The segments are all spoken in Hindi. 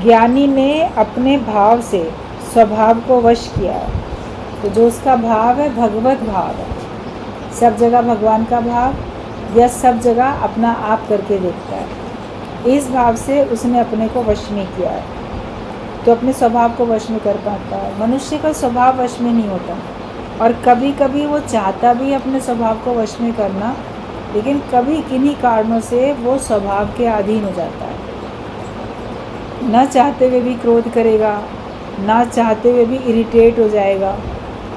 ज्ञानी ने अपने भाव से स्वभाव को वश किया है। तो जो उसका भाव है भगवत भाव है, सब जगह भगवान का भाव या सब जगह अपना आप करके देखता है, इस भाव से उसने अपने को वश में किया है, तो अपने स्वभाव को वश में कर पाता है। मनुष्य का स्वभाव वश में नहीं होता, और कभी कभी वो चाहता भी अपने स्वभाव को वश में करना, लेकिन कभी किन्हीं कारणों से वो स्वभाव के अधीन हो जाता है। न चाहते हुए भी क्रोध करेगा, ना चाहते हुए भी इरिटेट हो जाएगा,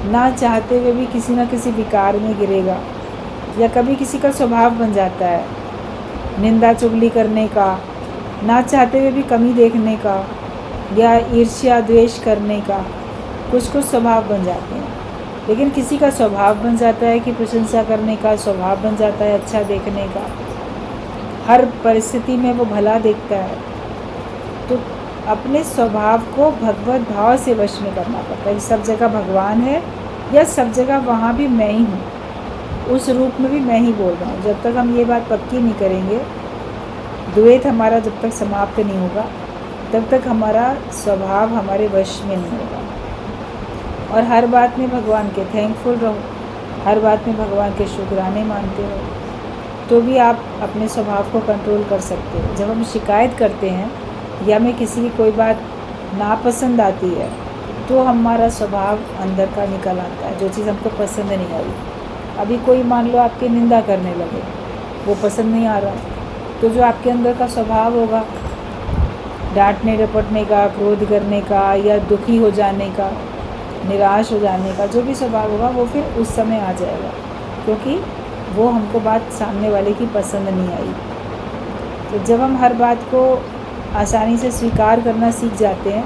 ना चाहते हुए भी किसी न किसी विकार में गिरेगा, या कभी किसी का स्वभाव बन जाता है निंदा चुगली करने का, ना चाहते हुए भी कमी देखने का, या ईर्ष्या द्वेष करने का, कुछ कुछ स्वभाव बन जाते हैं। लेकिन किसी का स्वभाव बन जाता है कि प्रशंसा करने का, स्वभाव बन जाता है अच्छा देखने का, हर परिस्थिति में वो भला देखता है। तो अपने स्वभाव को भगवत भाव से वश में करना पड़ता है। सब जगह भगवान है या सब जगह वहाँ भी मैं ही हूँ, उस रूप में भी मैं ही बोल रहा हूँ। जब तक हम ये बात पक्की नहीं करेंगे, द्वैत हमारा जब तक समाप्त नहीं होगा, तब तक हमारा स्वभाव हमारे वश में नहीं होगा। और हर बात में भगवान के थैंकफुल रहो, हर बात में भगवान के शुक्राने मानते रहो, तो भी आप अपने स्वभाव को कंट्रोल कर सकते हो। जब हम शिकायत करते हैं या हमें किसी की कोई बात नापसंद आती है, तो हमारा स्वभाव अंदर का निकल आता है, जो चीज़ हमको पसंद नहीं आई। अभी कोई मान लो आपकी निंदा करने लगे, वो पसंद नहीं आ रहा, तो जो आपके अंदर का स्वभाव होगा डांटने डपटने का, क्रोध करने का, या दुखी हो जाने का, निराश हो जाने का, जो भी स्वभाव होगा वो फिर उस समय आ जाएगा, क्योंकि वो हमको बात सामने वाले की पसंद नहीं आई। तो जब हम हर बात को आसानी से स्वीकार करना सीख जाते हैं,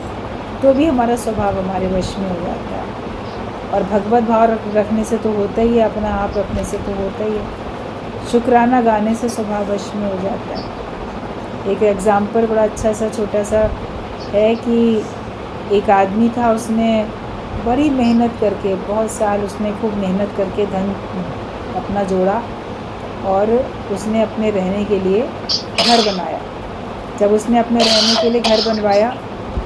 तो भी हमारा स्वभाव हमारे वश में हो जाता है। और भगवत भाव रखने से तो होता ही है, अपना आप रखने से तो होता ही है। शुक्राना गाने से स्वभाव वश में हो जाता है। एक एग्ज़ाम्पल बड़ा अच्छा सा छोटा सा है कि एक आदमी था, उसने बड़ी मेहनत करके, बहुत साल उसने खूब मेहनत करके धन अपना जोड़ा, और उसने अपने रहने के लिए घर बनाया। जब उसने अपने रहने के लिए घर बनवाया,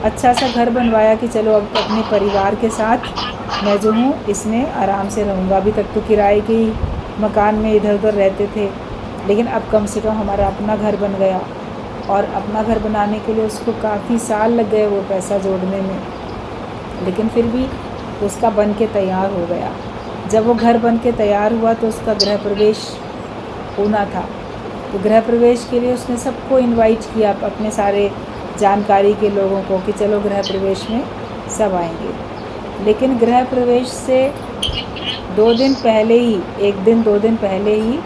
अच्छा सा घर बनवाया कि चलो अब अपने परिवार के साथ मैं जो हूँ इसमें आराम से रहूँगा। अभी तक तो किराए के ही मकान में इधर उधर रहते थे, लेकिन अब कम से कम हमारा अपना घर बन गया। और अपना घर बनाने के लिए उसको काफ़ी साल लग गए वो पैसा जोड़ने में, लेकिन फिर भी उसका बन के तैयार हो गया। जब वो घर बन के तैयार हुआ तो उसका गृह प्रवेश होना था। तो गृह प्रवेश के लिए उसने सबको इनवाइट किया, अपने सारे जानकारी के लोगों को, कि चलो गृह प्रवेश में सब आएंगे। लेकिन गृह प्रवेश से 2 दिन पहले ही, 1 दिन 2 दिन पहले ही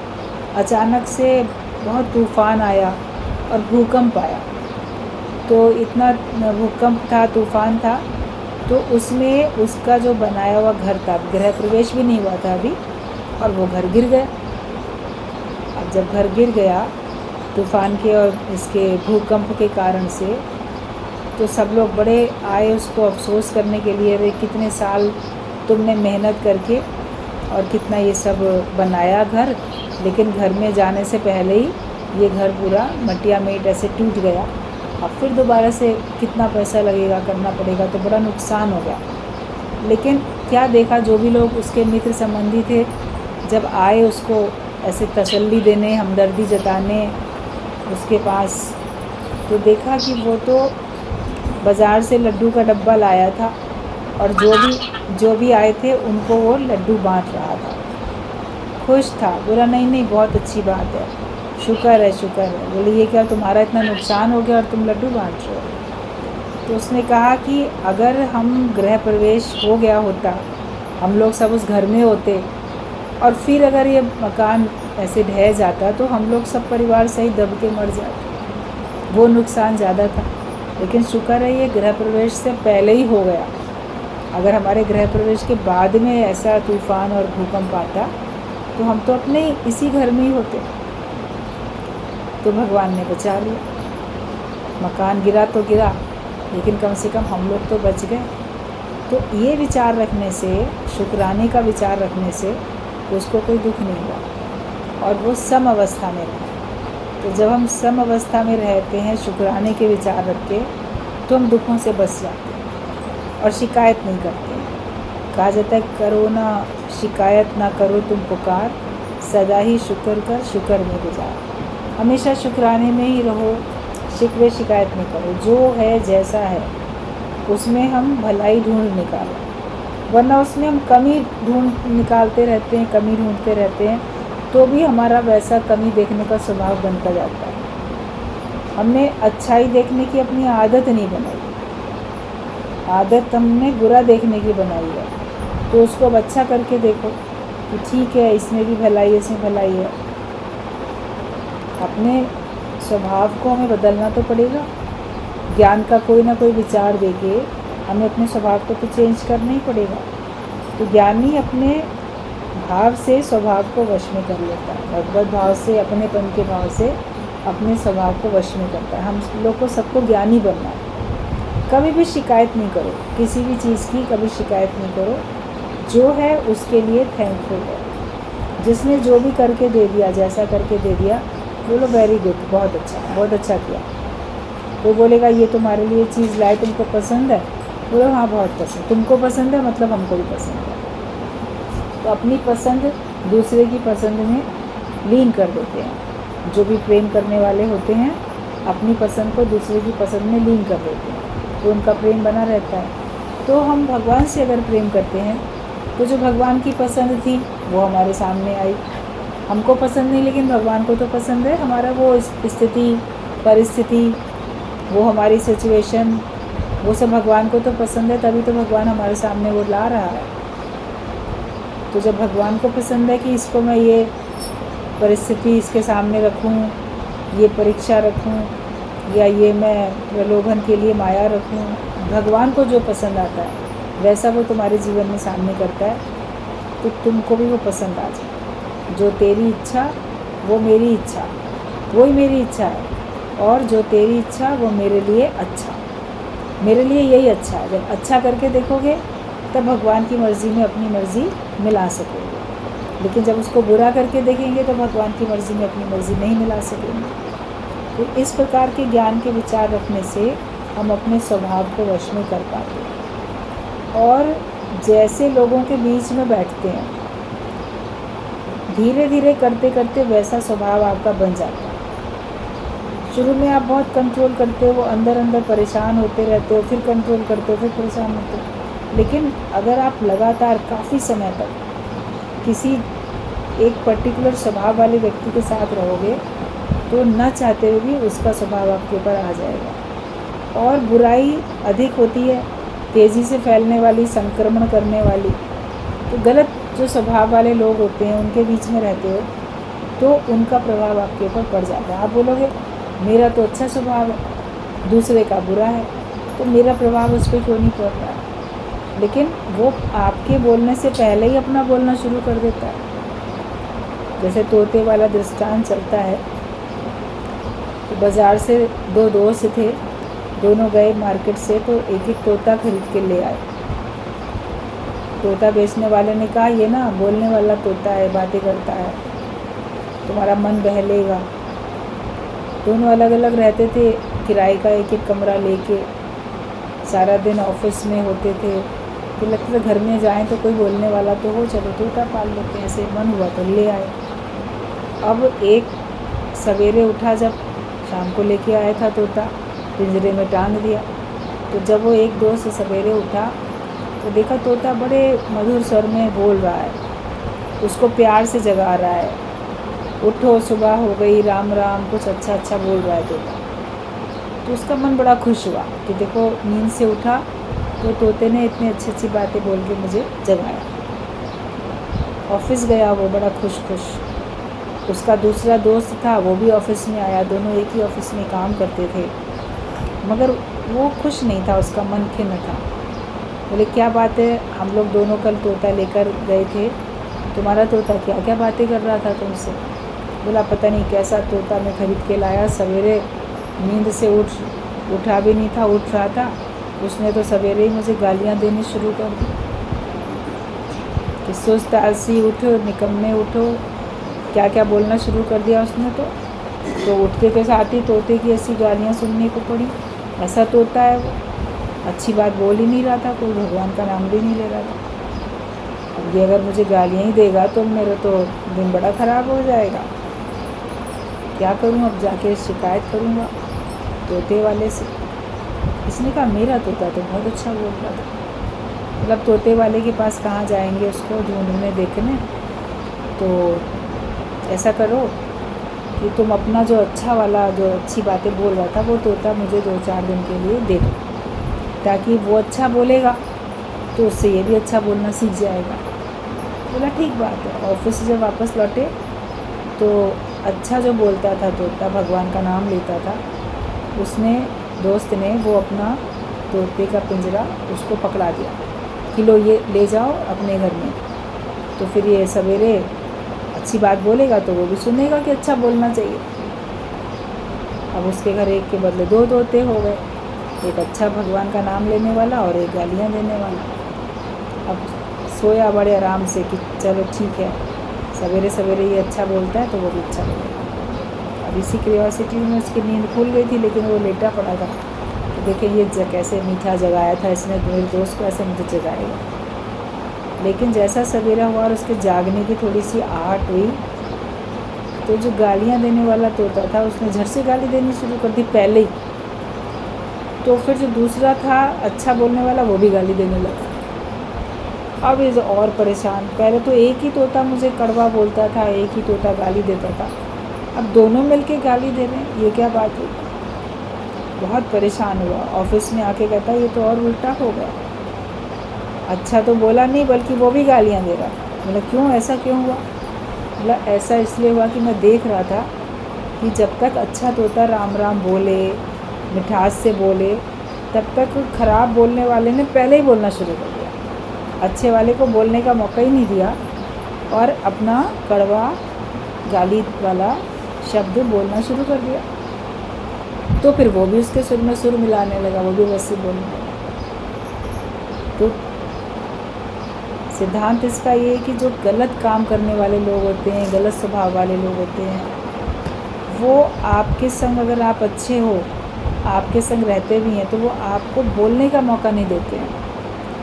अचानक से बहुत तूफ़ान आया और भूकंप आया। तो इतना भूकंप था, तूफ़ान था, तो उसमें उसका जो बनाया हुआ घर था, गृह प्रवेश भी नहीं हुआ था अभी, और वो घर गिर गया। अब जब घर गिर गया तूफ़ान के और इसके भूकंप के कारण से, तो सब लोग बड़े आए उसको अफसोस करने के लिए, अरे कितने साल तुमने मेहनत करके और कितना ये सब बनाया घर, लेकिन घर में जाने से पहले ही ये घर पूरा मटिया मेट ऐसे टूट गया। अब फिर दोबारा से कितना पैसा लगेगा, करना पड़ेगा, तो बड़ा नुकसान हो गया। लेकिन क्या देखा, जो भी लोग उसके मित्र संबंधी थे, जब आए उसको ऐसे तसल्ली देने, हमदर्दी जताने उसके पास, तो देखा कि वो तो बाज़ार से लड्डू का डब्बा लाया था, और जो भी आए थे उनको वो लड्डू बांट रहा था। खुश था, बोला नहीं नहीं बहुत अच्छी बात है, शुक्र है शुक्र है। बोले ये क्या, तुम्हारा इतना नुकसान हो गया और तुम लड्डू बांट रहे हो। तो उसने कहा कि अगर हम गृह प्रवेश हो गया होता, हम लोग सब उस घर में होते, और फिर अगर ये मकान ऐसे ढह जाता, तो हम लोग सब परिवार सहित दब के मर जाते, वो नुकसान ज़्यादा था। लेकिन शुक्र है ये गृह प्रवेश से पहले ही हो गया। अगर हमारे गृह प्रवेश के बाद में ऐसा तूफ़ान और भूकंप आता, तो हम तो अपने इसी घर में ही होते। तो भगवान ने बचा लिया। मकान गिरा तो गिरा, लेकिन कम से कम हम लोग तो बच गए। तो ये विचार रखने से, शुक्राने का विचार रखने से उसको कोई दुख नहीं हुआ, और वो सम अवस्था में रहा। तो जब हम सम अवस्था में रहते हैं शुक्राने के विचार रख के, तो हम दुखों से बच जाते हैं और शिकायत नहीं करते हैं। कहा जाता है करो ना शिकायत, ना करो तुम पुकार, सदा ही शुक्र कर शुक्र में गुजार। हमेशा शुक्राने में ही रहो, शिकवे शिकायत नहीं करो। जो है जैसा है उसमें हम भलाई ढूंढ निकालें, वरना उसमें हम कमी ढूंढ निकालते रहते हैं, कमी ढूंढते रहते हैं, तो भी हमारा वैसा कमी देखने का स्वभाव बनता जाता है। हमने अच्छाई देखने की अपनी आदत नहीं बनाई, आदत हमने बुरा देखने की बनाई है। तो उसको अब अच्छा करके देखो कि ठीक है, इसमें भी भलाई है, इसमें भलाई है। अपने स्वभाव को हमें बदलना तो पड़ेगा। ज्ञान का कोई ना कोई विचार देके हमें अपने स्वभाव को तो चेंज करना ही पड़ेगा। तो ज्ञानी अपने भाव से स्वभाव को वश में कर लेता है, भगवत भाव से, अपनेपन के भाव से अपने स्वभाव को वश में करता है। हम लोग को सबको ज्ञानी बनना है। कभी भी शिकायत नहीं करो, किसी भी चीज़ की कभी शिकायत नहीं करो। जो है उसके लिए थैंकफुल है। जिसने जो भी करके दे दिया, जैसा करके दे दिया, बोलो वेरी गुड, बहुत अच्छा किया। वो बोलेगा ये तुम्हारे लिए चीज़ लाए, तुमको पसंद है, बोलो हाँ बहुत पसंद, तुमको पसंद है मतलब हमको भी पसंद है। तो अपनी पसंद दूसरे की पसंद में लीन कर देते हैं। जो भी प्रेम करने वाले होते हैं अपनी पसंद को दूसरे की पसंद में लीन कर देते हैं, तो उनका प्रेम बना रहता है। तो हम भगवान से अगर प्रेम करते हैं तो जो भगवान की पसंद थी वो हमारे सामने आई। हमको पसंद नहीं लेकिन भगवान को तो पसंद है। हमारा वो स्थिति, परिस्थिति, वो हमारी सिचुएशन, वो सब भगवान को तो पसंद है, तभी तो भगवान हमारे सामने वो ला रहा है। तो जब भगवान को पसंद है कि इसको मैं ये परिस्थिति इसके सामने रखूं, ये परीक्षा रखूं, या ये मैं प्रलोभन के लिए माया रखूं, भगवान को जो पसंद आता है वैसा वो तुम्हारे जीवन में सामने करता है, तो तुमको भी वो पसंद आ जाए। जो तेरी इच्छा वो मेरी इच्छा, वही मेरी इच्छा है, और जो तेरी इच्छा वो मेरे लिए अच्छा, मेरे लिए यही अच्छा है। जब अच्छा करके देखोगे तब भगवान की मर्ज़ी में अपनी मर्ज़ी मिला सकोगे, लेकिन जब उसको बुरा करके देखेंगे तो भगवान की मर्ज़ी में अपनी मर्ज़ी नहीं मिला सकेंगे। तो इस प्रकार के ज्ञान के विचार रखने से हम अपने स्वभाव को वश में कर पाते हैं। और जैसे लोगों के बीच में बैठते हैं, धीरे धीरे करते करते वैसा स्वभाव आपका बन जाता है। शुरू में आप बहुत कंट्रोल करते हो, अंदर अंदर परेशान होते रहते हो, फिर कंट्रोल करते हो, फिर परेशान होते हो। लेकिन अगर आप लगातार काफ़ी समय तक किसी एक पर्टिकुलर स्वभाव वाले व्यक्ति के साथ रहोगे तो न चाहते हुए भी उसका स्वभाव आपके ऊपर आ जाएगा। और बुराई अधिक होती है, तेज़ी से फैलने वाली, संक्रमण करने वाली। तो गलत जो स्वभाव वाले लोग होते हैं उनके बीच में रहते हो तो उनका प्रभाव आपके ऊपर पड़ जाता है। आप बोलोगे मेरा तो अच्छा स्वभाव है, दूसरे का बुरा है, तो मेरा प्रभाव उस पर क्यों नहीं पड़ रहा है? लेकिन वो आपके बोलने से पहले ही अपना बोलना शुरू कर देता है। जैसे तोते वाला दृष्टांत चलता है कि बाज़ार से दो दोस्त थे, दोनों गए मार्केट से, तो एक एक तोता खरीद के ले आए। तोता बेचने वाले ने कहा ये ना बोलने वाला तोता है, बातें करता है, तुम्हारा मन बहलेगा। दोनों अलग अलग रहते थे, किराए का एक एक कमरा लेके, सारा दिन ऑफिस में होते थे। तो लगता था घर में जाएं तो कोई बोलने वाला तो हो, चलो तोता पाल लेते हैं। ऐसे मन हुआ तो ले आए। अब एक सवेरे उठा, जब शाम को लेके आया था तोता, पिंजरे में टांग दिया। तो जब वो एक दोस्त सवेरे उठा तो देखा तोता बड़े मधुर स्वर में बोल रहा है, उसको प्यार से जगा रहा है, उठो सुबह हो गई, राम राम, कुछ अच्छा अच्छा बोल रहा है तोता। तो उसका मन बड़ा खुश हुआ कि देखो नींद से उठा तो तोते ने इतनी अच्छी अच्छी बातें बोल के मुझे जगाया। ऑफिस गया वो बड़ा खुश। उसका दूसरा दोस्त था, वो भी ऑफिस में आया, दोनों एक ही ऑफिस में काम करते थे, मगर वो खुश नहीं था, उसका मन खिन्न था। बोले क्या बात है, हम लोग दोनों कल तोता लेकर गए थे, तुम्हारा तोता क्या क्या बातें कर रहा था तुमसे? बोला पता नहीं कैसा तोता मैं खरीद के लाया, सवेरे नींद से उठा भी नहीं था, उठ रहा था, उसने तो सवेरे ही मुझे गालियाँ देनी शुरू कर दी कि सुस्त आलसी उठो, निकम्मे उठो, क्या क्या बोलना शुरू कर दिया उसने। तो उठते के साथ ही तोते की ऐसी गालियाँ सुनने को पड़ी। ऐसा तोता है वो, अच्छी बात बोल ही नहीं रहा था, कोई भगवान का नाम भी नहीं ले रहा था। अब ये अगर मुझे गालियाँ ही देगा तो मेरा तो दिन बड़ा ख़राब हो जाएगा। क्या करूँ, अब जाके शिकायत करूँगा तोते वाले से। इसने कहा मेरा तोता तो बहुत अच्छा बोल रहा था। मतलब तोते वाले के पास कहाँ जाएंगे उसको ढूंढने देखने। तो ऐसा करो कि तुम अपना जो अच्छा वाला, जो अच्छी बातें बोल रहा था, वो तोता मुझे 2-4 दिन के लिए दे दो, ताकि वो अच्छा बोलेगा तो उससे ये भी अच्छा बोलना सीख जाएगा। बोला ठीक बात है। ऑफिस से जब वापस लौटे तो अच्छा जो बोलता था तोता, भगवान का नाम लेता था, उसने, दोस्त ने, वो अपना तोते का पिंजरा उसको पकड़ा दिया कि लो ये ले जाओ अपने घर में। तो फिर ये सवेरे अच्छी बात बोलेगा तो वो भी सुनेगा कि अच्छा बोलना चाहिए। अब उसके घर एक के बदले 2 तोते हो गए, एक अच्छा भगवान का नाम लेने वाला और एक गालियाँ देने वाला। अब सोया बड़े आराम से कि चलो ठीक है, सवेरे सवेरे ये अच्छा बोलता है तो वो भी अच्छा बोलेगा। अब इसी क्यूरियोसिटी में उसकी नींद खुल गई थी, लेकिन वो लेटा पड़ा था। तो देखें ये कैसे मीठा जगाया था इसने, मेरे दोस्त को ऐसे मुझे जगाएगा। लेकिन जैसा सवेरा हुआ और उसके जागने की थोड़ी सी आहट हुई, तो जो गालियाँ देने वाला तोता था उसने झट से गाली देनी शुरू कर दी पहले ही। तो फिर जो दूसरा था अच्छा बोलने वाला, वो भी गाली देने लगा। अब ये और परेशान, पहले तो एक ही तोता मुझे कड़वा बोलता था, एक ही तोता गाली देता था, अब दोनों मिलके गाली दे रहे हैं, ये क्या बात है। बहुत परेशान हुआ। ऑफिस में आके कहता ये तो और उल्टा हो गया, अच्छा तो बोला नहीं बल्कि वो भी गालियाँ दे रहा। मतलब क्यों, ऐसा क्यों हुआ। मतलब ऐसा इसलिए हुआ कि मैं देख रहा था कि जब तक अच्छा तोता राम राम बोले, मिठास से बोले, तब तक ख़राब बोलने वाले ने पहले ही बोलना शुरू कर दिया, अच्छे वाले को बोलने का मौका ही नहीं दिया और अपना कड़वा गाली वाला शब्द बोलना शुरू कर दिया। तो फिर वो भी उसके सुर में सुर मिलाने लगा, वो भी वैसे बोलने लगा। तो सिद्धांत इसका ये है कि जो गलत काम करने वाले लोग होते हैं, गलत स्वभाव वाले लोग होते हैं, वो आपके संग, अगर आप अच्छे हो, आपके संग रहते भी हैं, तो वो आपको बोलने का मौका नहीं देते हैं।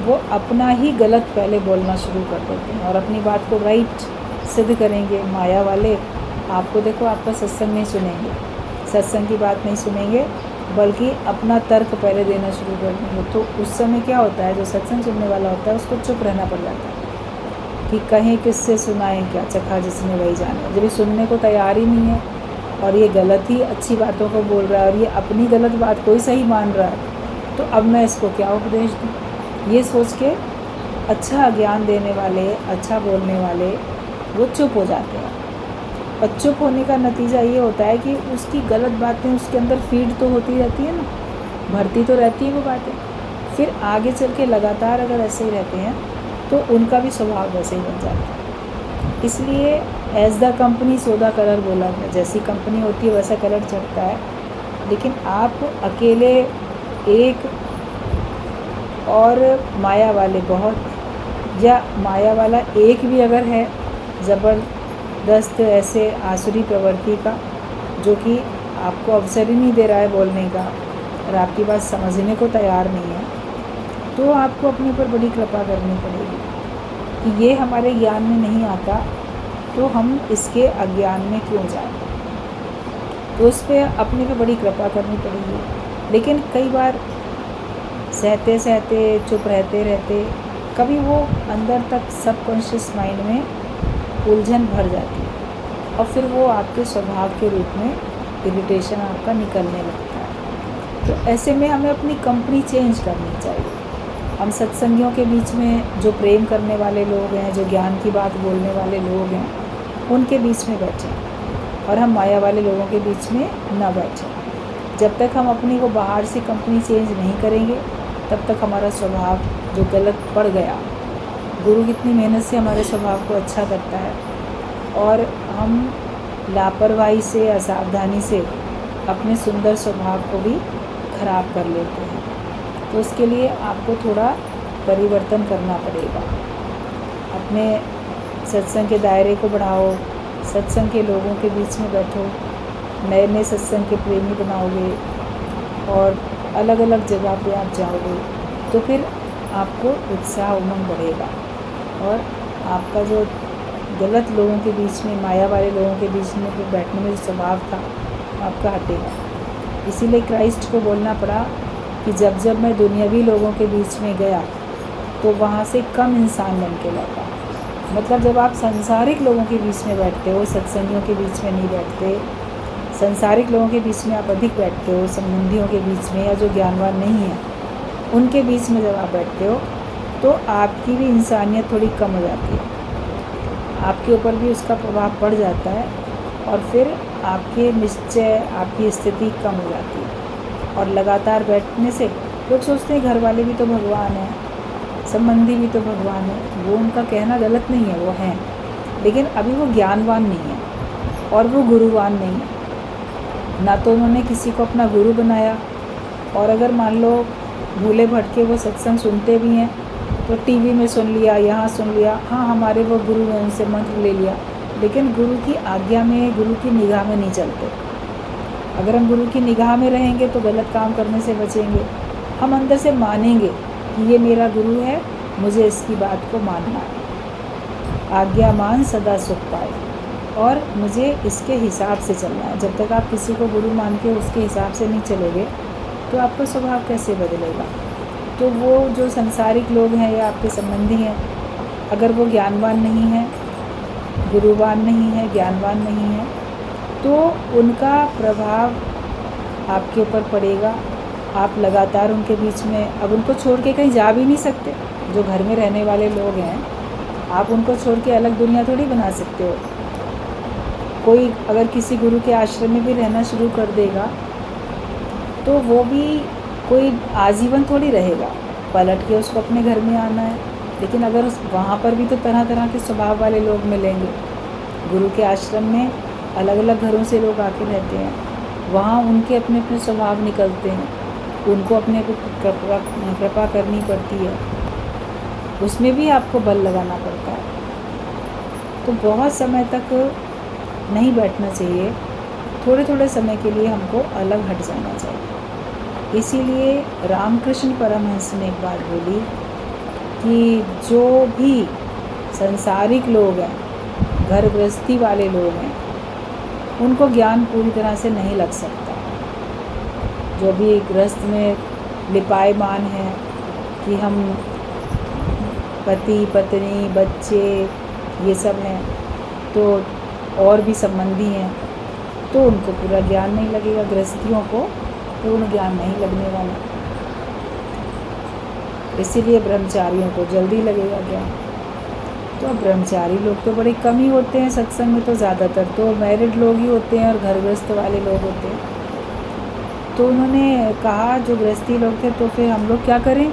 वो अपना ही गलत पहले बोलना शुरू कर देते हैं और अपनी बात को राइट सिद्ध करेंगे। माया वाले आपको, देखो, आपका सत्संग नहीं सुनेंगे, सत्संग की बात नहीं सुनेंगे, बल्कि अपना तर्क पहले देना शुरू कर देंगे। तो उस समय क्या होता है, जो सत्संग सुनने वाला होता है उसको चुप रहना पड़ जाता है कि कहीं किससे सुनाएं, क्या चखा जिसने वही जाने। जब ये सुनने को तैयार ही नहीं है और ये गलत ही अच्छी बातों को बोल रहा है और ये अपनी गलत बात को ही सही मान रहा है, तो अब मैं इसको क्या उपदेश दूँ, ये सोच के अच्छा ज्ञान देने वाले, अच्छा बोलने वाले, वो चुप हो जाते हैं। और चुप होने का नतीजा ये होता है कि उसकी गलत बातें उसके अंदर फीड तो होती रहती है ना, भरती तो रहती है वो बातें। फिर आगे चल के लगातार अगर ऐसे ही रहते हैं तो उनका भी स्वभाव वैसे ही बन जाता है। इसलिए as the company so the colour बोला गया, जैसी कंपनी होती है वैसा कलर चढ़ता है। लेकिन आप अकेले एक और माया वाले बहुत, या माया वाला एक भी अगर है ज़बरदस्त ऐसे आसुरी प्रवृत्ति का, जो कि आपको अवसर ही नहीं दे रहा है बोलने का और आपकी बात समझने को तैयार नहीं है, तो आपको अपने ऊपर बड़ी कृपा करनी पड़ेगी कि ये हमारे ज्ञान में नहीं आता तो हम इसके अज्ञान में क्यों जाएं। तो उस पर अपने पे बड़ी कृपा करनी पड़ेगी। लेकिन कई बार सहते सहते, चुप रहते रहते, कभी वो अंदर तक सबकॉन्शियस माइंड में उलझन भर जाती है और फिर वो आपके स्वभाव के रूप में इरिटेशन आपका निकलने लगता है। तो ऐसे में हमें अपनी कंपनी चेंज करनी चाहिए। हम सत्संगियों के बीच में जो प्रेम करने वाले लोग हैं, जो ज्ञान की बात बोलने वाले लोग हैं, उनके बीच में बैठें और हम माया वाले लोगों के बीच में ना बैठें। जब तक हम अपनी वो बाहर से कंपनी चेंज नहीं करेंगे, तब तक हमारा स्वभाव जो गलत पड़ गया, गुरु कितनी मेहनत से हमारे स्वभाव को अच्छा करता है और हम लापरवाही से, असावधानी से अपने सुंदर स्वभाव को भी खराब कर लेते हैं। तो उसके लिए आपको थोड़ा परिवर्तन करना पड़ेगा। अपने सत्संग के दायरे को बढ़ाओ, सत्संग के लोगों के बीच में बैठो, नए नए सत्संग के प्रेमी बनाओगे और अलग अलग जगह पे आप जाओगे तो फिर आपको उत्साह उमंग बढ़ेगा और आपका जो गलत लोगों के बीच में, माया वाले लोगों के बीच में फिर बैठने में जो स्वभाव था आपका हटेगा। इसीलिए क्राइस्ट को बोलना पड़ा कि जब जब मैं दुनियावी लोगों के बीच में गया तो वहाँ से कम इंसान बन के लौटा। मतलब जब आप सांसारिक लोगों के बीच में बैठते हो, सत्संगियों के बीच में नहीं बैठते, सांसारिक लोगों के बीच में आप अधिक बैठते हो, संबंधियों के बीच में या जो ज्ञानवान नहीं है उनके बीच में जब आप बैठते हो तो आपकी भी इंसानियत थोड़ी कम हो जाती है, आपके ऊपर भी उसका प्रभाव पड़ जाता है और फिर आपके निश्चय, आपकी स्थिति कम हो जाती है। और लगातार बैठने से लोग सोचते हैं घर वाले भी तो भगवान हैं, संबंधी भी तो भगवान है। वो उनका कहना गलत नहीं है, वो हैं, लेकिन अभी वो ज्ञानवान नहीं है और वो गुरुवान नहीं है। ना तो उन्होंने किसी को अपना गुरु बनाया, और अगर मान लो भूले भटके वो सत्संग सुनते भी हैं तो टीवी में सुन लिया, यहाँ सुन लिया, हाँ हमारे वो गुरु हैं उनसे मंत्र ले लिया, लेकिन गुरु की आज्ञा में, गुरु की निगाह में नहीं चलते। अगर हम गुरु की निगाह में रहेंगे तो गलत काम करने से बचेंगे। हम अंदर से मानेंगे कि ये मेरा गुरु है, मुझे इसकी बात को मानना है, आज्ञा मान सदा सुख पाए, और मुझे इसके हिसाब से चलना है। जब तक आप किसी को गुरु मान के उसके हिसाब से नहीं चलोगे तो आपका स्वभाव कैसे बदलेगा। तो वो जो संसारिक लोग हैं या आपके संबंधी हैं, अगर वो ज्ञानवान नहीं है, गुरुवान नहीं है, ज्ञानवान नहीं है, तो उनका प्रभाव आपके ऊपर पड़ेगा। आप लगातार उनके बीच में, अब उनको छोड़ के कहीं जा भी नहीं सकते। जो घर में रहने वाले लोग हैं, आप उनको छोड़ के अलग दुनिया थोड़ी बना सकते हो। कोई अगर किसी गुरु के आश्रम में भी रहना शुरू कर देगा तो वो भी कोई आजीवन थोड़ी रहेगा, पलट के उसको अपने घर में आना है। लेकिन अगर उस वहाँ पर भी तो तरह तरह के स्वभाव वाले लोग मिलेंगे। गुरु के आश्रम में अलग अलग घरों से लोग आके रहते हैं, वहाँ उनके अपने अपने स्वभाव निकलते हैं, उनको अपने को कृपा करनी पड़ती है, उसमें भी आपको बल लगाना पड़ता है। तो बहुत समय तक नहीं बैठना चाहिए, थोड़े थोड़े समय के लिए हमको अलग हट जाना चाहिए। इसीलिए रामकृष्ण परमहंस ने एक बात बोली कि जो भी संसारिक लोग हैं, घर गृहस्थी वाले लोग हैं, उनको ज्ञान पूरी तरह से नहीं लग सकता। जो भी गृहस्थ में लिपायमान है कि हम पति पत्नी बच्चे ये सब हैं, तो और भी संबंधी हैं, तो उनको पूरा ज्ञान नहीं लगेगा। गृहस्थियों को पूर्ण ज्ञान नहीं लगने वाला, इसीलिए ब्रह्मचारियों को जल्दी लगेगा ज्ञान। तो अब ब्रह्मचारी लोग तो बड़े कम ही होते हैं सत्संग में, तो ज़्यादातर तो मैरिड लोग ही होते हैं और घर गृहस्थ वाले लोग होते हैं। तो उन्होंने कहा जो गृहस्थी लोग थे, तो फिर हम लोग क्या करें,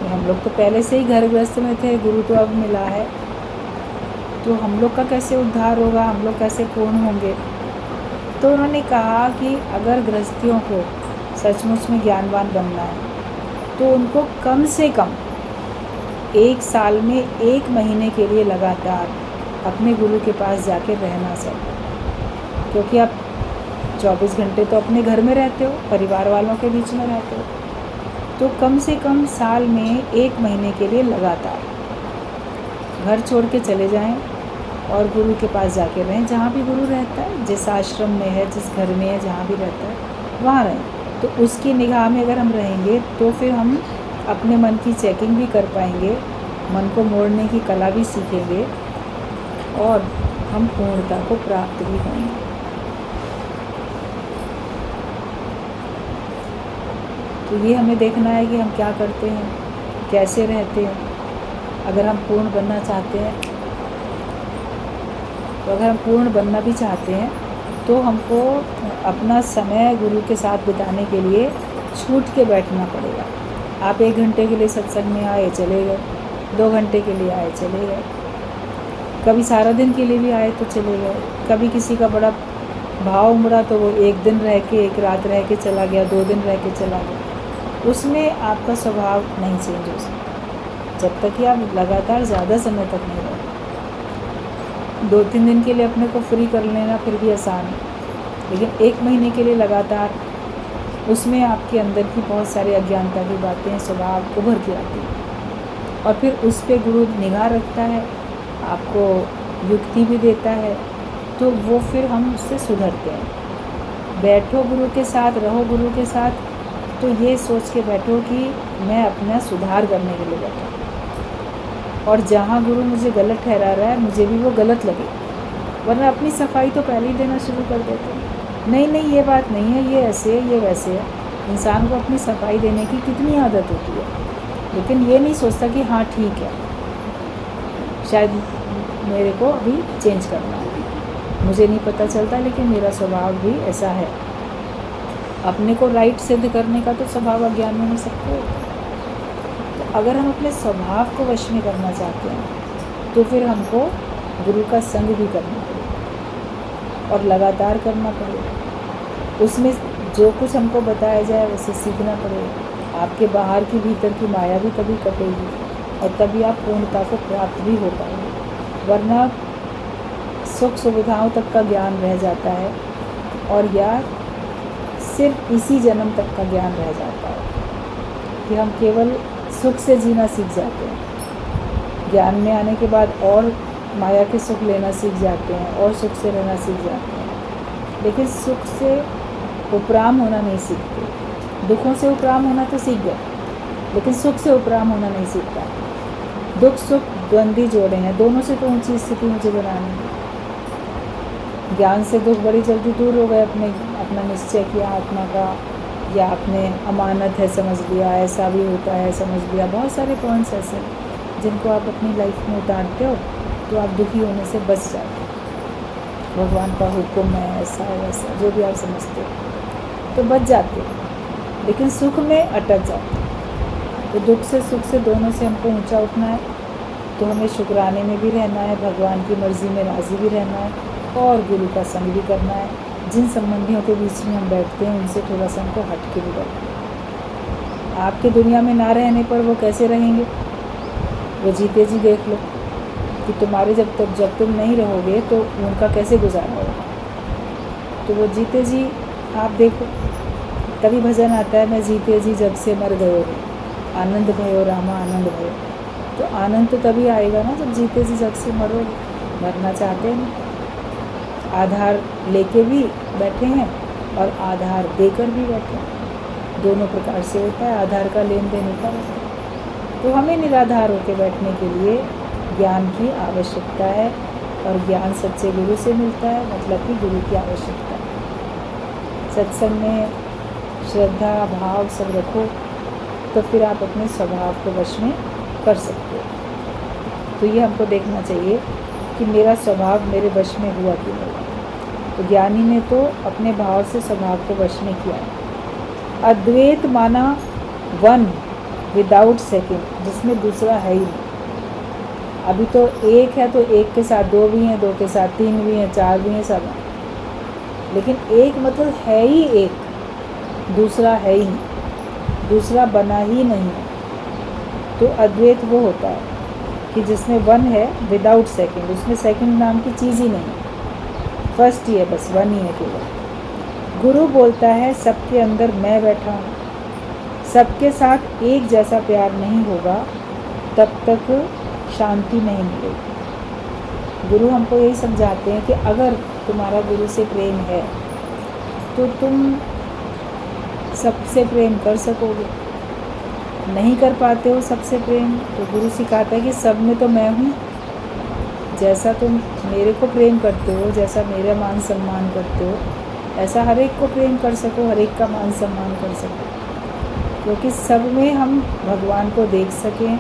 हम लोग तो पहले से ही घर गृहस्थ में थे, गुरु तो अब मिला है, तो हम लोग का कैसे उद्धार होगा, हम लोग कैसे पूर्ण होंगे। तो उन्होंने कहा कि अगर गृहस्थियों को सचमुच में ज्ञानवान बनना है तो उनको कम से कम 1 साल में 1 महीने के लिए लगातार अपने गुरु के पास जाके रहना चाहिए। क्योंकि आप 24 घंटे तो अपने घर में रहते हो, परिवार वालों के बीच में रहते हो, तो कम से कम साल में 1 महीने के लिए लगातार घर छोड़ के चले जाएं और गुरु के पास जाके रहें। जहाँ भी गुरु रहता है, जिस आश्रम में है, जिस घर में है, जहाँ भी रहता है वहाँ रहें। तो उसकी निगाह में अगर हम रहेंगे तो फिर हम अपने मन की चेकिंग भी कर पाएंगे, मन को मोड़ने की कला भी सीखेंगे और हम पूर्णता को प्राप्त भी होंगे। तो ये हमें देखना है कि हम क्या करते हैं, कैसे रहते हैं। अगर हम पूर्ण बनना चाहते हैं, तो अगर हम पूर्ण बनना भी चाहते हैं तो हमको अपना समय गुरु के साथ बिताने के लिए छूट के बैठना पड़ेगा। आप 1 घंटे के लिए सत्संग में आए, चले गए, 2 घंटे के लिए आए, चले गए, कभी सारा दिन के लिए भी आए तो चले गए, कभी किसी का बड़ा भाव उमड़ा तो वो 1 दिन रह के, 1 रात रह के चला गया, 2 दिन रह के चला गया। उसमें आपका स्वभाव नहीं चेंज हो सकता जब तक कि आप लगातार ज़्यादा समय तक नहीं रहे। 2-3 दिन के लिए अपने को फ्री कर लेना फिर भी आसान है, लेकिन 1 महीने के लिए लगातार उसमें आपके अंदर की बहुत सारी अज्ञानता की बातें, स्वभाव उभर के आती हैं और फिर उस पे गुरु निगाह रखता है, आपको युक्ति भी देता है, तो वो फिर हम उससे सुधरते हैं। बैठो गुरु के साथ, रहो गुरु के साथ, तो ये सोच के बैठो कि मैं अपना सुधार करने के लिए बैठा हूँ और जहाँ गुरु मुझे गलत ठहरा रहा है मुझे भी वो गलत लगे, वरना अपनी सफाई तो पहले ही देना शुरू कर देते हैं। नहीं ये बात नहीं है, ये ऐसे है, ये वैसे है। इंसान को अपनी सफाई देने की कितनी आदत होती है, लेकिन ये नहीं सोचता कि हाँ ठीक है, शायद मेरे को अभी चेंज करना है, मुझे नहीं पता चलता लेकिन मेरा स्वभाव भी ऐसा है। अपने को राइट सिद्ध करने का तो स्वभाव अज्ञान में सबको होता है। तो अगर हम अपने स्वभाव को वश में करना चाहते हैं तो फिर हमको गुरु का संग भी करना पड़ेगा और लगातार करना पड़ेगा। उसमें जो कुछ हमको बताया जाए उसे सीखना पड़ेगा। आपके बाहर की भीतर की माया भी तभी कटेगी और तभी आप पूर्णता को प्राप्त भी हो पाएंगे, वरना सुख सुविधाओं तक का ज्ञान रह जाता है और या सिर्फ इसी जन्म तक का ज्ञान रह जाता है कि हम केवल सुख से जीना सीख जाते हैं। ज्ञान में आने के बाद और माया के सुख लेना सीख जाते हैं और सुख से रहना सीख जाते हैं, लेकिन सुख से उपराम होना नहीं सीखते। दुखों से उपराम होना तो सीख गए, लेकिन सुख से उपराम होना नहीं सीख पाते। दुख सुख द्वंद्वी जोड़े हैं, दोनों से तो ऊंची स्थिति मुझे बनानी है। ज्ञान से दुख बड़ी जल्दी दूर हो गए, अपना निश्चय किया आत्मा का, या आपने अमानत है समझ लिया, ऐसा भी होता है समझ लिया। बहुत सारे पॉइंट्स ऐसे हैं जिनको आप अपनी लाइफ में उतारते हो तो आप दुखी होने से बच जाते हो। भगवान का हुक्म है, ऐसा है वैसा, जो भी आप समझते हो तो बच जाते हो, लेकिन सुख में अटक जाते हो। तो दुख से सुख से दोनों से हमको ऊंचा उठना है, तो हमें शुक्राने में भी रहना है, भगवान की मर्ज़ी में राज़ी भी रहना है और गुरु का संग भी करना है। जिन संबंधियों के बीच में हम बैठते हैं उनसे थोड़ा सा हमको हट के भी बैठना है। आपके दुनिया में ना रहने पर वो कैसे रहेंगे? वो जीते जी देख लो कि तुम्हारे जब तुम नहीं रहोगे तो उनका कैसे गुजारा होगा। तो वो जीते जी आप देखो, तभी भजन आता है, मैं जीते जी जब से मर गयो रे, आनंद भयो रामा आनंद भयो। तो आनंद तो तभी आएगा ना जब जीते जी जब से मरोगे। मरना चाहते हैं, आधार लेके भी बैठे हैं और आधार देकर भी बैठे हैं, दोनों प्रकार से होता है। आधार का लेन देन होता है। तो हमें निराधार होकर बैठने के लिए ज्ञान की आवश्यकता है और ज्ञान सच्चे गुरु से मिलता है, मतलब कि गुरु की आवश्यकता है। सत्संग में श्रद्धा भाव सब रखो तो फिर आप अपने स्वभाव को वश में कर सकते हो। तो ये हमको देखना चाहिए कि मेरा स्वभाव मेरे वश में हुआ कि नहीं। तो ज्ञानी ने तो अपने भाव से स्वभाव को वश में किया है। अद्वैत माना वन विदाउट सेकंड, जिसमें दूसरा है ही नहीं। अभी तो एक है तो एक के साथ दो भी हैं, दो के साथ तीन भी हैं, चार भी हैं, सब हैं, लेकिन एक मतलब है ही एक, दूसरा है ही नहीं, दूसरा बना ही नहीं है। तो अद्वैत वो होता है कि जिसमें वन है विदाउट सेकंड, उसमें सेकंड नाम की चीज़ ही नहीं है, फर्स्ट ही है, बस वन ही है केवल। गुरु बोलता है सबके अंदर मैं बैठा हूँ। सबके साथ एक जैसा प्यार नहीं होगा तब तक शांति नहीं मिलेगी। गुरु हमको यही समझाते हैं कि अगर तुम्हारा गुरु से प्रेम है तो तुम सबसे प्रेम कर सकोगे। नहीं कर पाते हो सबसे प्रेम, तो गुरु सिखाता है कि सब में तो मैं हूँ। जैसा तुम मेरे को प्रेम करते हो, जैसा मेरा मान सम्मान करते हो, ऐसा हर एक को प्रेम कर सको, हर एक का मान सम्मान कर सको, क्योंकि सब में हम भगवान को देख सकें।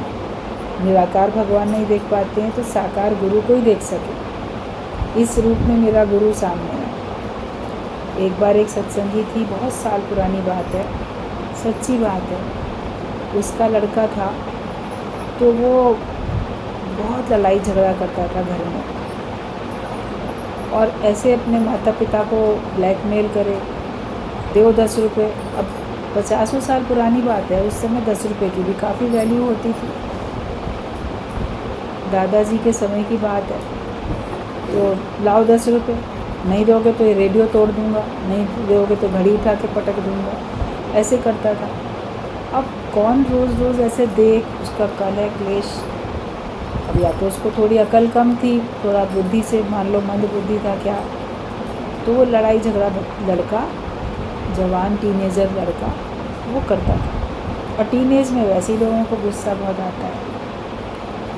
निराकार भगवान नहीं देख पाते हैं तो साकार गुरु को ही देख सकें। इस रूप में मेरा गुरु सामने है। एक बार एक सत्संगी थी, बहुत साल पुरानी बात है, सच्ची बात है। उसका लड़का था तो वो बहुत लड़ाई झगड़ा करता था घर में और ऐसे अपने माता पिता को ब्लैकमेल करे, दो 10 रुपये। अब 50 साल पुरानी बात है, उस समय 10 रुपये की भी काफ़ी वैल्यू होती थी। दादाजी के समय की बात है। तो लाओ 10 रुपये, नहीं दोगे तो ये रेडियो तोड़ दूँगा, नहीं दोगे तो घड़ी उठा के पटक दूँगा। ऐसे करता था। अब कौन रोज़ रोज़ ऐसे देख उसका कलह क्लेश। अब या तो उसको थोड़ी अकल कम थी, थोड़ा बुद्धि से मान लो मंद बुद्धि था क्या, तो वो लड़ाई झगड़ा लड़का, जवान टीनेजर लड़का वो करता था। और टीनेज में वैसे ही लोगों को गुस्सा बहुत आता है।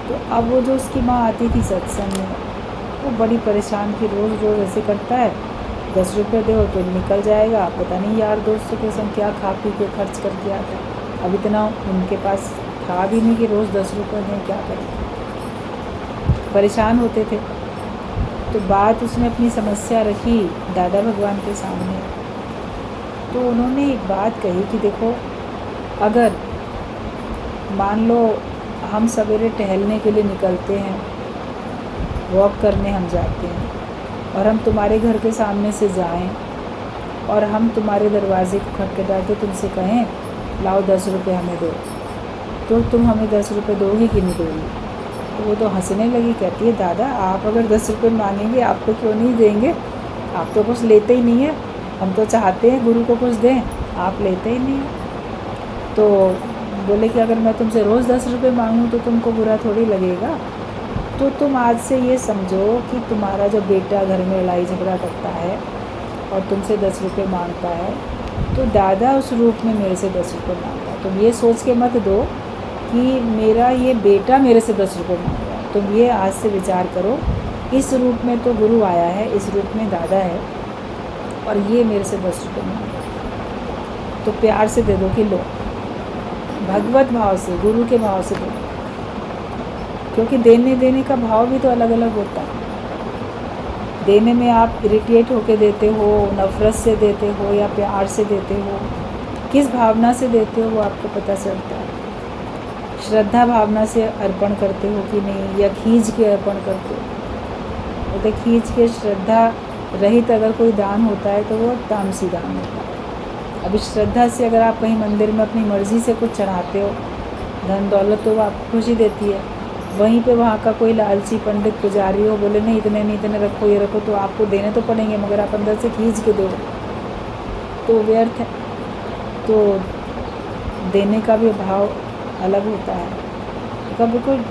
तो अब वो जो उसकी माँ आती थी सत्संग में, वो बड़ी परेशान थी, रोज़ रोज़ ऐसे करता है, 10 रुपये दो तो निकल जाएगा, पता नहीं यार दोस्तों के संग क्या खा पी के खर्च करके आता है। अब इतना उनके पास था भी नहीं कि रोज़ 10 रुपये दें, क्या करें, परेशान होते थे। तो बात उसने अपनी समस्या रखी दादा भगवान के सामने। तो उन्होंने एक बात कही कि देखो, अगर मान लो हम सवेरे टहलने के लिए निकलते हैं, वॉक करने हम जाते हैं, और हम तुम्हारे घर के सामने से जाएं और हम तुम्हारे दरवाजे को खटखटा के तुमसे कहें लाओ 10 रुपये हमें दो, तो तुम हमें 10 रुपये दोगी कि नहीं दोगी? तो वो तो हंसने लगी, कहती है दादा आप अगर 10 रुपये मांगेंगे आप तो क्यों नहीं देंगे, आप तो कुछ लेते ही नहीं है, हम तो चाहते हैं गुरु को कुछ दें, आप लेते ही नहीं हैं। तो बोले कि अगर मैं तुमसे रोज़ 10 रुपये मांगूँ तो तुमको बुरा थोड़ी लगेगा। तो तुम आज से ये समझो कि तुम्हारा जो बेटा घर में लड़ाई झगड़ा करता है और तुमसे 10 रुपये मांगता है, तो दादा उस रूप में मेरे से 10 रुपये मांगता है। तुम ये सोच के मत दो कि मेरा ये बेटा मेरे से 10 रुपये मांग रहा है। तुम ये आज से विचार करो, इस रूप में तो गुरु आया है, इस रूप में दादा है, और ये मेरे से 10 रुपये मांग रहा है। तो प्यार से दे दो कि लो, भगवत भाव से, गुरु के भाव से दो, क्योंकि देने का भाव भी तो अलग अलग होता है। देने में आप इरिटेट होके देते हो, नफ़रत से देते हो, या प्यार से देते हो, किस भावना से देते हो वो आपको पता चलता है। श्रद्धा भावना से अर्पण करते हो कि नहीं, या खींच के अर्पण करते हो। तो खींच के श्रद्धा रहित अगर कोई दान होता है तो वो तामसी दान होता है। अभी श्रद्धा से अगर आप कहीं मंदिर में अपनी मर्ज़ी से कुछ चढ़ाते हो, धन दौलत, तो वो आपको खुशी देती है। वहीं पे वहाँ का कोई लालची पंडित पुजारी हो, बोले नहीं इतने रखो, ये रखो, तो आपको देने तो पड़ेंगे, मगर आप अंदर से खींच के दो तो व्यर्थ है। तो देने का भी भाव अलग होता है। तो बिल्कुल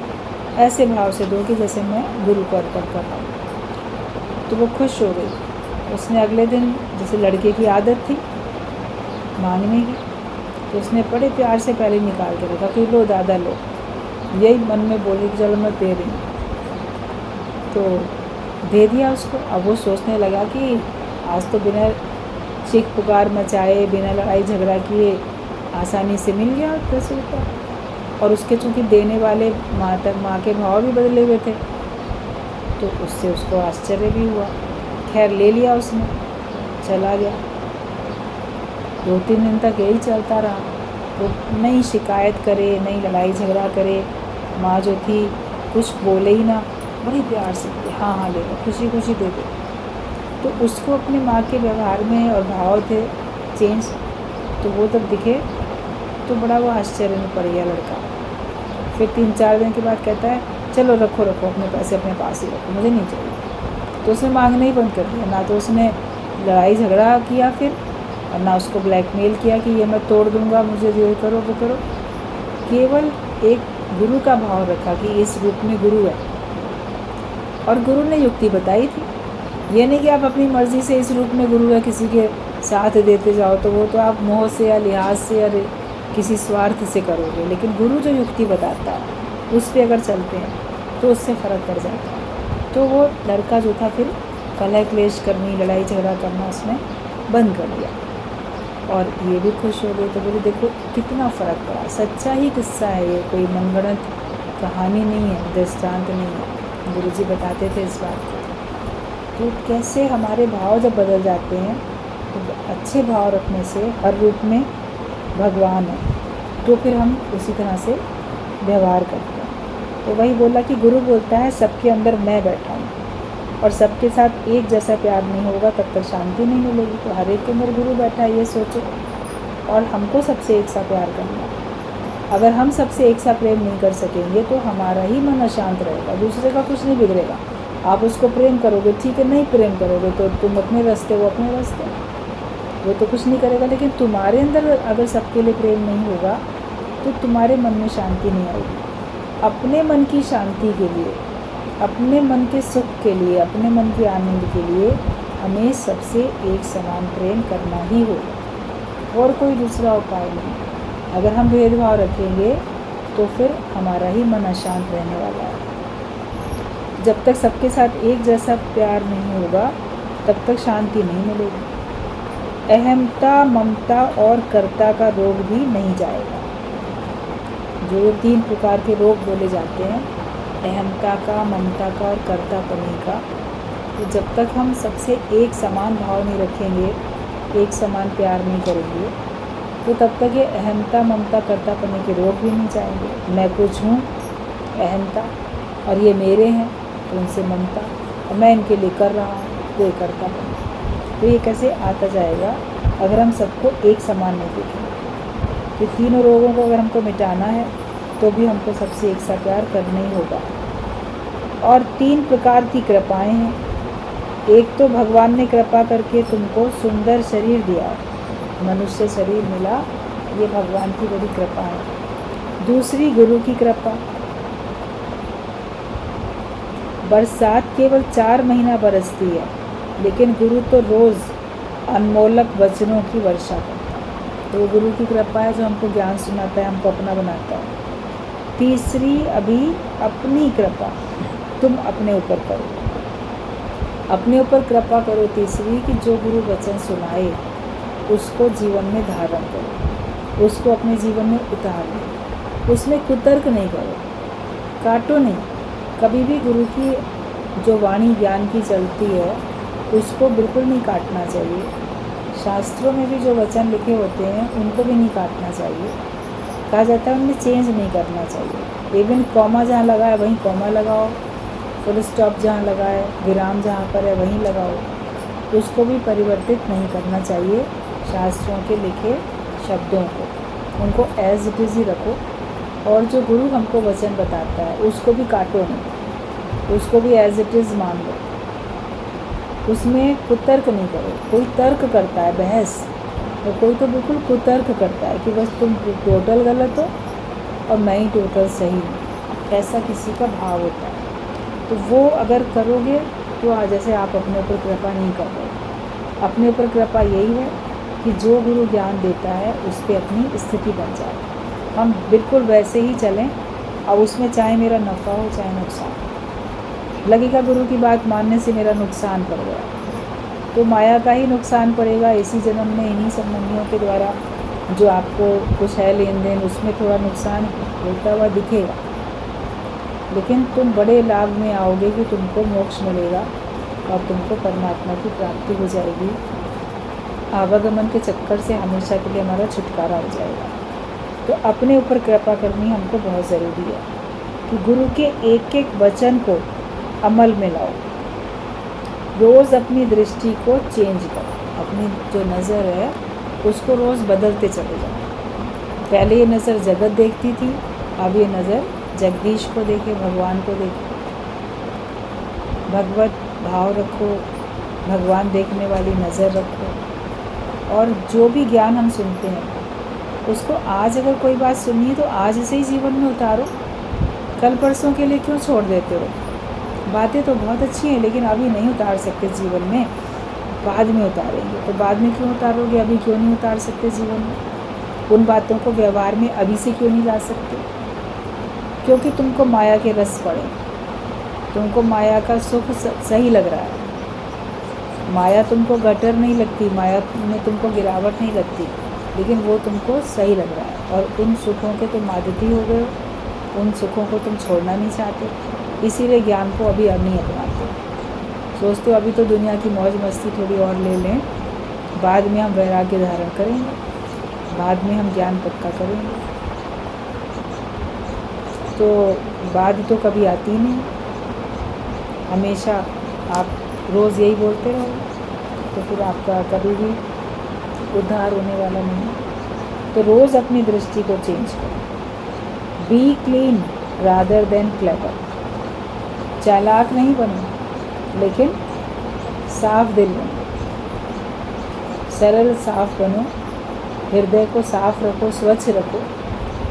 ऐसे भाव से दो कि जैसे मैं गुरु को अर्पण कर रहा हूँ। तो वो खुश हो गई। उसने अगले दिन, जैसे लड़के की आदत थी मांगने की, तो उसने बड़े प्यार से पहले निकाल के रखा कि लो दादा लो, यही मन में बोली कि चलो मैं दे रही हूँ। तो दे दिया उसको। अब वो सोचने लगा कि आज तो बिना चीख पुकार मचाए, बिना लड़ाई झगड़ा किए आसानी से मिल गया 10 रुपये। और उसके चूँकि देने वाले माँ के भाव भी बदले हुए थे, तो उससे उसको आश्चर्य भी हुआ। खैर ले लिया उसने, चला गया। 2-3 दिन तक यही चलता रहा। वो नहीं शिकायत करे, नहीं लड़ाई झगड़ा करे। माँ जो थी कुछ बोले ही ना, बड़ी प्यार से हाँ हाँ ले लो, खुशी खुशी दे दे। तो उसको अपनी माँ के व्यवहार में और भाव थे चेंज। तो वो जब दिखे तो बड़ा वो आश्चर्य में पड़ गया लड़का। फिर 3-4 दिन के बाद कहता है चलो रखो अपने पैसे अपने पास ही रखो, मुझे नहीं चाहिए। तो उसने मांगना ही बंद कर दिया। ना तो उसने लड़ाई झगड़ा किया फिर, और ना उसको ब्लैकमेल किया कि ये मैं तोड़ दूंगा, मुझे ये करो वो करो। केवल एक गुरु का भाव रखा कि इस रूप में गुरु है, और गुरु ने युक्ति बताई थी। ये नहीं कि आप अपनी मर्ज़ी से इस रूप में गुरु है किसी के साथ देते जाओ, तो वो तो आप मोह से या लिहाज से या किसी स्वार्थ से करोगे। लेकिन गुरु जो युक्ति बताता है उस पर अगर चलते हैं तो उससे फ़र्क पड़ जाता है। तो वो लड़का जो था फिर कलह क्लेश करनी, लड़ाई झगड़ा करना उसने बंद कर दिया, और ये भी खुश हो गए। तो बोले देखो कितना फ़र्क पड़ा। सच्चा ही किस्सा है ये, कोई मनगढ़ंत कहानी नहीं है, दृष्टांत नहीं है। गुरुजी बताते थे इस बात को। तो कैसे हमारे भाव जब बदल जाते हैं, तो अच्छे भाव रखने से हर रूप में भगवान है, तो फिर हम उसी तरह से व्यवहार करते हैं। तो वही बोला कि गुरु बोलता है सबके अंदर मैं बैठा हूँ, और सबके साथ एक जैसा प्यार नहीं होगा तब तक शांति नहीं मिलेगी। तो हर एक के अंदर गुरु बैठा है, ये सोचो। और हमको सबसे एक सा प्यार करना है। अगर हम सबसे एक सा प्रेम नहीं कर सकेंगे तो हमारा ही मन अशांत रहेगा, दूसरे का कुछ नहीं बिगड़ेगा। आप उसको प्रेम करोगे ठीक है, नहीं प्रेम करोगे तो तुम अपने रास्ते, वो अपने रास्ते। वो तो कुछ नहीं करेगा, लेकिन तुम्हारे अंदर अगर सबके लिए प्रेम नहीं होगा तो तुम्हारे मन में शांति नहीं आएगी। अपने मन की शांति के लिए, अपने मन के सुख के लिए, अपने मन के आनंद के लिए हमें सबसे एक समान प्रेम करना ही होगा, और कोई दूसरा उपाय नहीं। अगर हम भेदभाव रखेंगे तो फिर हमारा ही मन अशांत रहने वाला है। जब तक सबके साथ एक जैसा प्यार नहीं होगा तब तक शांति नहीं मिलेगी। अहमता, ममता और कर्ता का रोग भी नहीं जाएगा। जो 3 प्रकार के रोग बोले जाते हैं, अहमता का, ममता का और कर्तापनी का, तो जब तक हम सबसे एक समान भाव नहीं रखेंगे, एक समान प्यार नहीं करेंगे, तो तब तक ये अहमता, ममता, कर्तापनी के रोग भी नहीं जाएंगे। मैं कुछ हूँ, अहमता, और ये मेरे हैं तो उनसे ममता, और मैं इनके लिए कर रहा हूँ तो ये कर्तापनी। तो ये कैसे आता जाएगा अगर हम सबको एक समान नहीं देखेंगे। तो तीनों रोगों को अगर हमको मिटाना है तो भी हमको सबसे एक सा प्यार करना ही होगा। और 3 प्रकार की कृपाएं हैं। एक तो भगवान ने कृपा करके तुमको सुंदर शरीर दिया, मनुष्य शरीर मिला, ये भगवान की बड़ी कृपा है। दूसरी गुरु की कृपा। बरसात केवल 4 महीना बरसती है, लेकिन गुरु तो रोज़ अनमोलक वचनों की वर्षा करता है। तो गुरु की कृपा है जो हमको ज्ञान सुनाता है, हमको अपना बनाता है। तीसरी अभी अपनी कृपा, तुम अपने ऊपर करो, अपने ऊपर कृपा करो। तीसरी कि जो गुरु वचन सुनाए उसको जीवन में धारण करो, उसको अपने जीवन में उतार लो, उसमें कुतर्क नहीं करो, काटो नहीं। कभी भी गुरु की जो वाणी ज्ञान की चलती है उसको बिल्कुल नहीं काटना चाहिए। शास्त्रों में भी जो वचन लिखे होते हैं उनको भी नहीं काटना चाहिए। कहा जाता है उनमें चेंज नहीं करना चाहिए। इवन कॉमा जहाँ लगा है वहीं कॉमा लगाओ, फुल स्टॉप जहाँ लगा है, विराम जहाँ पर है वहीं लगाओ, उसको भी परिवर्तित नहीं करना चाहिए। शास्त्रों के लिखे शब्दों को, उनको एज इट इज़ ही रखो। और जो गुरु हमको वचन बताता है उसको भी काटो नहीं, उसको भी एज इट इज़ मान लो, उसमें कुतर्क नहीं करो। कोई तर्क करता है, बहस, और कोई तो बिल्कुल कुतर्क करता है कि बस तुम टोटल गलत हो और मैं ही टोटल सही हूँ, ऐसा किसी का भाव होता है। तो वो अगर करोगे तो जैसे आप अपने ऊपर कृपा नहीं कर रहे। अपने ऊपर कृपा यही है कि जो गुरु ज्ञान देता है उस पर अपनी स्थिति बन जाए, हम बिल्कुल वैसे ही चलें, और उसमें चाहे मेरा नफ़ा हो चाहे नुकसान। लगेगा गुरु की बात मानने से मेरा नुकसान पड़ गया, तो माया का ही नुकसान पड़ेगा इसी जन्म में, इन्हीं संबंधियों के द्वारा जो आपको कुछ है लेन देन, उसमें थोड़ा नुकसान होता हुआ दिखेगा। लेकिन तुम बड़े लाभ में आओगे कि तुमको मोक्ष मिलेगा और तुमको परमात्मा की प्राप्ति हो जाएगी। आवागमन के चक्कर से हमेशा के लिए हमारा छुटकारा हो जाएगा। तो अपने ऊपर कृपा करनी हमको बहुत ज़रूरी है कि गुरु के एक एक वचन को अमल में लाओ। रोज़ अपनी दृष्टि को चेंज करो, अपनी जो नज़र है उसको रोज़ बदलते चले जाओ। पहले ये नज़र जगत देखती थी, अब ये नज़र जगदीश को देखे, भगवान को देखे। भगवत भाव रखो, भगवान देखने वाली नज़र रखो। और जो भी ज्ञान हम सुनते हैं उसको आज अगर कोई बात सुनी है तो आज से ही जीवन में उतारो। कल परसों के लिए क्यों छोड़ देते हो? बातें तो बहुत अच्छी हैं लेकिन अभी नहीं उतार सकते जीवन में, बाद में उतारेंगे। तो बाद में क्यों उतारोगे, अभी क्यों नहीं उतार सकते जीवन में? उन बातों को व्यवहार में अभी से क्यों नहीं ला सकते? क्योंकि तुमको माया के रस पड़े, तुमको माया का सुख सही लग रहा है। माया तुमको गटर नहीं लगती, माया में तुमको गिरावट नहीं लगती, लेकिन वो तुमको सही लग रहा है और उन सुखों के तुम आदती हो गए हो, उन सुखों को तुम छोड़ना नहीं चाहते, इसीलिए ज्ञान को अभी अब नहीं अपनाते। सोचते हो अभी तो दुनिया की मौज मस्ती थोड़ी और ले लें, बाद में हम वैराग्य धारण करेंगे, बाद में हम ज्ञान पक्का करेंगे। तो बाद तो कभी आती नहीं, हमेशा आप रोज़ यही बोलते रहो तो फिर आपका कभी भी उद्धार होने वाला नहीं। तो रोज़ अपनी दृष्टि को चेंज करो। B clean rather than clever. चालाक नहीं बनो लेकिन साफ दिल बनो। सरल साफ बनो, हृदय को साफ रखो, स्वच्छ रखो,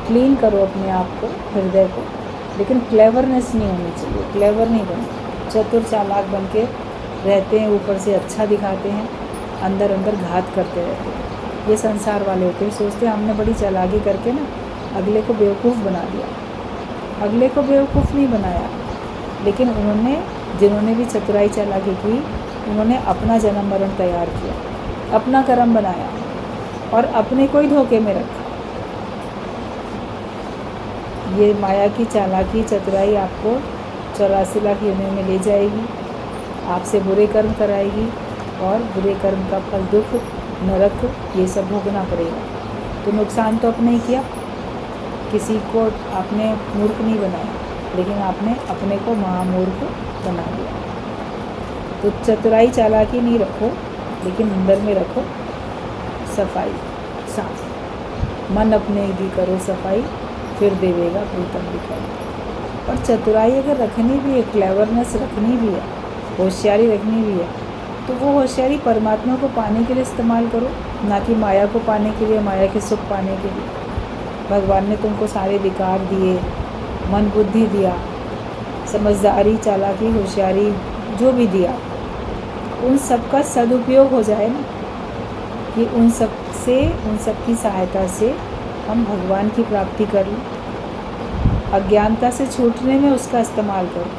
क्लीन करो अपने आप को, हृदय को। लेकिन क्लेवरनेस नहीं होनी चाहिए, क्लेवर नहीं बनो। चतुर चालाक बन के रहते हैं, ऊपर से अच्छा दिखाते हैं, अंदर अंदर घात करते रहते हैं। ये संसार वाले होते हैं, सोचते हैं हमने बड़ी चालाकी करके ना अगले को बेवकूफ़ बना दिया। अगले को बेवकूफ़ नहीं बनाया, लेकिन जिन्होंने भी चतुराई चालाकी की, उन्होंने अपना जन्म मरण तैयार किया, अपना कर्म बनाया और अपने को ही धोखे में रखा। ये माया की चालाकी चतुराई आपको 84 लाख योनियों में ले जाएगी, आपसे बुरे कर्म कराएगी और बुरे कर्म का फल दुख, नरक, ये सब भोगना पड़ेगा। तो नुकसान तो आपने ही किया, किसी को आपने मूर्ख नहीं बनाया, लेकिन आपने अपने को महामूर्ख बना दिया। तो चतुराई चालाकी नहीं रखो, लेकिन अंदर में रखो सफाई, साफ मन अपने की करो सफाई, फिर देवेगा प्रीतम दिखाई। और चतुराई अगर रखनी भी है, क्लेवरनेस रखनी भी है, होशियारी रखनी भी है, तो वो होशियारी परमात्मा को पाने के लिए इस्तेमाल करो, ना कि माया को पाने के लिए, माया के सुख पाने के लिए। भगवान ने तुमको सारे विकार दिए, मन बुद्धि दिया, समझदारी चालाकी होशियारी जो भी दिया, उन सब का सदुपयोग हो जाए ना, कि उन सब की सहायता से हम भगवान की प्राप्ति कर लें। अज्ञानता से छूटने में उसका इस्तेमाल करो।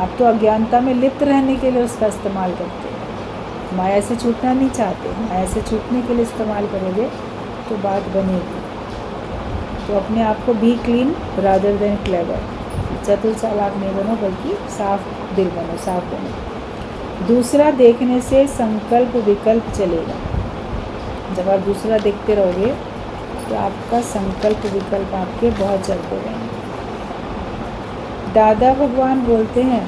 आप तो अज्ञानता में लिप्त रहने के लिए उसका इस्तेमाल करते हैं, माया से छूटना नहीं चाहते। माया से छूटने के लिए इस्तेमाल करोगे तो बात बनेगी। तो अपने आप को B clean rather than clever, चतुर चालाक नहीं बनो, बल्कि साफ दिल बनो, साफ बनो। दूसरा देखने से संकल्प विकल्प चलेगा। जब आप दूसरा देखते रहोगे तो आपका संकल्प विकल्प आपके बहुत चलते रहेंगे। दादा भगवान बोलते हैं,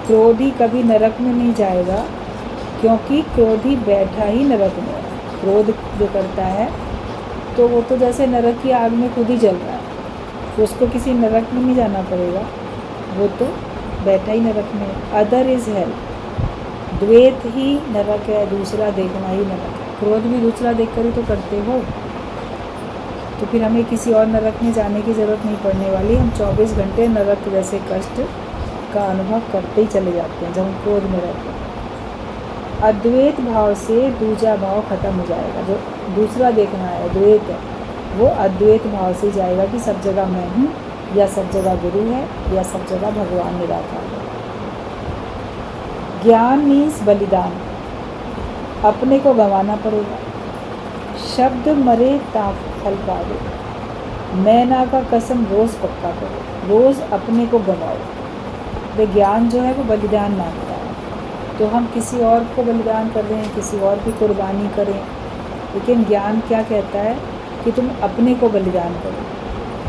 क्रोधी कभी नरक में नहीं जाएगा, क्योंकि क्रोधी बैठा ही नरक में है। क्रोध जो करता है तो वो तो जैसे नरक की आग में खुद ही जल रहा है, तो उसको किसी नरक में नहीं जाना पड़ेगा, वो तो बैठा ही नरक में। अदर इज़ हेल, द्वैत ही नरक है, दूसरा देखना ही नरक है। क्रोध भी दूसरा देखकर ही तो करते हो, तो फिर हमें किसी और नरक में जाने की ज़रूरत नहीं पड़ने वाली। हम 24 घंटे नरक जैसे कष्ट का अनुभव करते ही चले जाते हैं जब हम क्रोध में रहते हैं। अद्वैत भाव से दूजा भाव खत्म हो जाएगा। जो दूसरा देखना है, द्वैत है, वो अद्वैत भाव से जाएगा कि सब जगह मैं हूँ, या सब जगह गुरु है, या सब जगह भगवान निराकार है। ज्ञान मीन्स बलिदान, अपने को गंवाना पड़ेगा। शब्द मरे ताप फल पावे, मैना का कसम रोज़ पक्का करो, रोज़ अपने को गंवाओ। वे ज्ञान जो है वो बलिदान मांगता है, तो हम किसी और को बलिदान कर रहे हैं, किसी और की कुर्बानी करें, लेकिन ज्ञान क्या कहता है कि तुम अपने को बलिदान करो,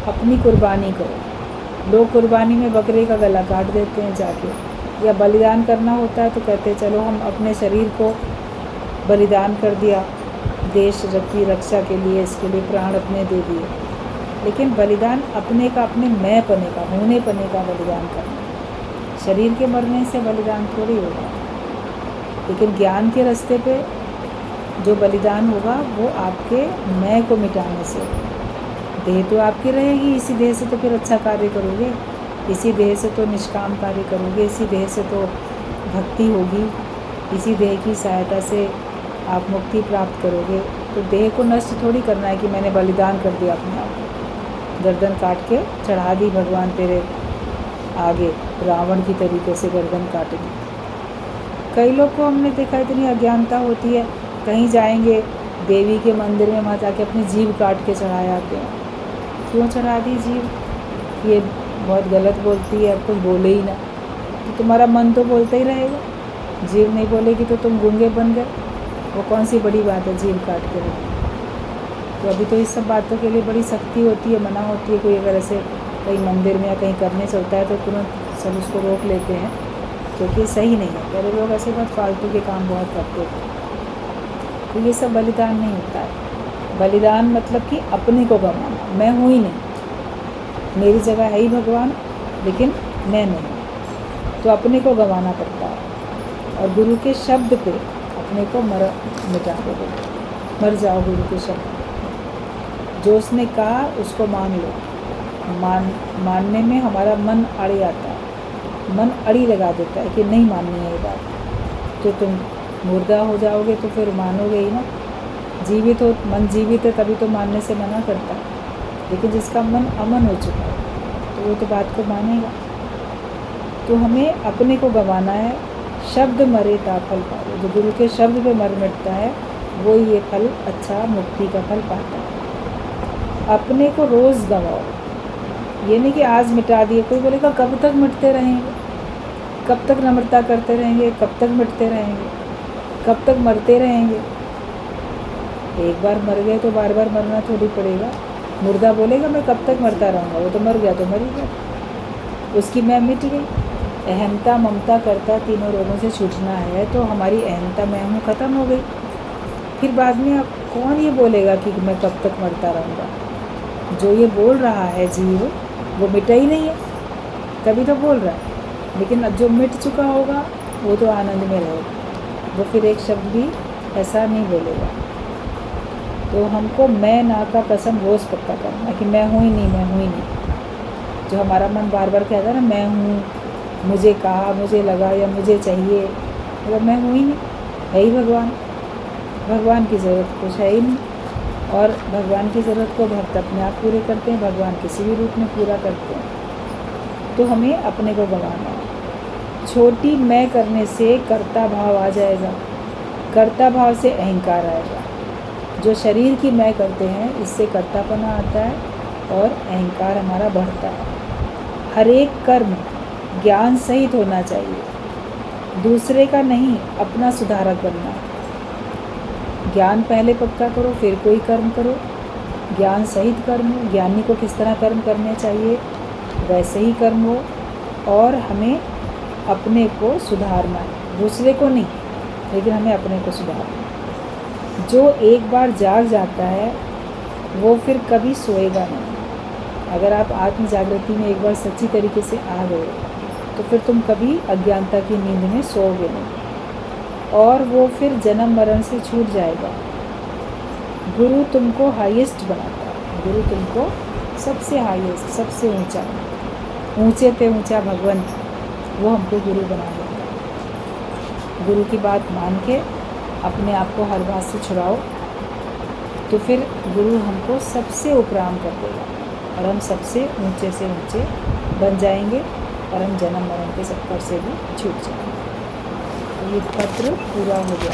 अपनी कुर्बानी करो। लोग कुर्बानी में बकरे का गला काट देते हैं जाके, या बलिदान करना होता है तो कहते हैं चलो हम अपने शरीर को बलिदान कर दिया देश की रक्षा के लिए, इसके लिए प्राण अपने दे दिए। लेकिन बलिदान अपने का, अपने मैं पने का, होने पने का बलिदान करना। शरीर के मरने से बलिदान थोड़ी होगा, लेकिन ज्ञान के रास्ते पे जो बलिदान होगा वो आपके मैं को मिटाने से। देह तो आपकी रहेगी, इसी देह से तो फिर अच्छा कार्य करोगे, इसी देह से तो निष्काम कार्य करोगे, इसी देह से तो भक्ति होगी, इसी देह की सहायता से आप मुक्ति प्राप्त करोगे। तो देह को नष्ट थोड़ी करना है कि मैंने बलिदान कर दिया अपने आप को, गर्दन काट के चढ़ा दी भगवान तेरे आगे, रावण की तरीके से गर्दन काट दी। कई लोग को हमने देखा इतनी अज्ञानता होती है, कहीं जाएंगे देवी के मंदिर में, वहाँ जाके अपनी जीभ काट के चढ़ा आते हैं। क्यों चढ़ा दी जीभ? ये बहुत गलत बोलती है, अब कुछ बोले ही ना, तो तुम्हारा मन तो बोलता ही रहेगा, जीभ नहीं बोलेगी तो तुम गूंगे बन गए। वो कौन सी बड़ी बात है जीभ काट के रखी? तो अभी तो इस सब बातों के लिए बड़ी सख्ती होती है, मना होती है। कोई अगर ऐसे कहीं मंदिर में या कहीं करने चलता है तो तुरंत सब उसको रोक लेते हैं, क्योंकि सही नहीं है। पहले लोग ऐसे बहुत फालतू के काम बहुत करते थे, तो ये सब बलिदान नहीं होता है। बलिदान मतलब कि अपने को गंवाना, मैं हूँ ही नहीं, मेरी जगह है ही भगवान, लेकिन मैं नहीं, तो अपने को गंवाना पड़ता है। और गुरु के शब्द पे अपने को मिटा दोगे, मर जाओगे उनके शब्द। जो उसने कहा उसको मान लो। मानने में हमारा मन अड़ी आता है, मन अड़ी लगा देता है कि नहीं माननी है ये बात। तो तुम मुर्दा हो जाओगे तो फिर मानोगे ही ना। जीवित हो, मन जीवित है तभी तो मानने से मना करता है, लेकिन जिसका मन अमन हो चुका है तो वो तो बात को मानेगा। तो हमें अपने को गंवाना है। शब्द मरे ता फल पावे, जो गुरु के शब्द पे मर मिटता है वो ये फल अच्छा मुक्ति का फल पाता है। अपने को रोज़ गंवाओ, ये नहीं कि आज मिटा दिए। कोई बोलेगा कब तक मिटते रहेंगे, कब तक नम्रता करते रहेंगे, कब तक मिटते रहेंगे, कब तक मरते रहेंगे। एक बार मर गए तो बार बार मरना थोड़ी पड़ेगा। मुर्दा बोलेगा मैं कब तक मरता रहूँगा, वो तो मर गया तो मर ही गया, उसकी मैं मिट गई। अहमता ममता करता तीनों रोगों से छूटना है तो हमारी अहमता मैं हूँ ख़त्म हो गई। फिर बाद में अब कौन ये बोलेगा कि मैं कब तक मरता रहूँगा। जो ये बोल रहा है जीव वो मिटा ही नहीं है, तभी तो बोल रहा है। लेकिन अब जो मिट चुका होगा वो तो आनंद में रहेगा, वो फिर एक शब्द भी ऐसा नहीं बोलेगा। तो हमको मैं ना का कसम रोज़ पक्का करना कि मैं हूँ ही नहीं, मैं हूँ ही नहीं। जो हमारा मन बार बार कहता है ना मैं हूँ, मुझे कहा, मुझे लगा या मुझे चाहिए, मतलब मैं हूँ ही नहीं, है ही भगवान। भगवान की ज़रूरत कुछ है ही नहीं, और भगवान की ज़रूरत को भक्त अपने आप पूरे करते हैं, भगवान किसी भी रूप में पूरा करते हैं। तो हमें अपने को गंवाना है। छोटी मैं करने से कर्ता भाव आ जाएगा, कर्ता भाव से अहंकार आएगा। जो शरीर की मैं करते हैं इससे कर्तापना आता है और अहंकार हमारा बढ़ता है। हर एक कर्म ज्ञान सहित होना चाहिए, दूसरे का नहीं, अपना सुधारक बनना है। ज्ञान पहले पक्का करो फिर कोई कर्म करो, ज्ञान सहित कर्म हो। ज्ञानी को किस तरह कर्म करने चाहिए वैसे ही कर्म हो, और हमें अपने को सुधारना है, दूसरे को नहीं, लेकिन हमें अपने को सुधारना है। जो एक बार जाग जाता है वो फिर कभी सोएगा नहीं। अगर आप आत्म जागृति में एक बार सच्ची तरीके से आ गए तो फिर तुम कभी अज्ञानता की नींद में सोओगे नहीं, और वो फिर जन्म मरण से छूट जाएगा। गुरु तुमको हाईएस्ट बनाता है, गुरु तुमको सबसे हाईएस्ट, सबसे ऊंचा, ऊंचे पे ऊंचा भगवान, वो हमको गुरु बना देता है। गुरु की बात मान के अपने आप को हर बात से छुड़ाओ तो फिर गुरु हमको सबसे उपराम कर देगा और हम सबसे ऊंचे से ऊंचे बन जाएंगे, और हम जन्म मरण के चक्कर से भी छूट जाएंगे। ये पत्र पूरा हो गया।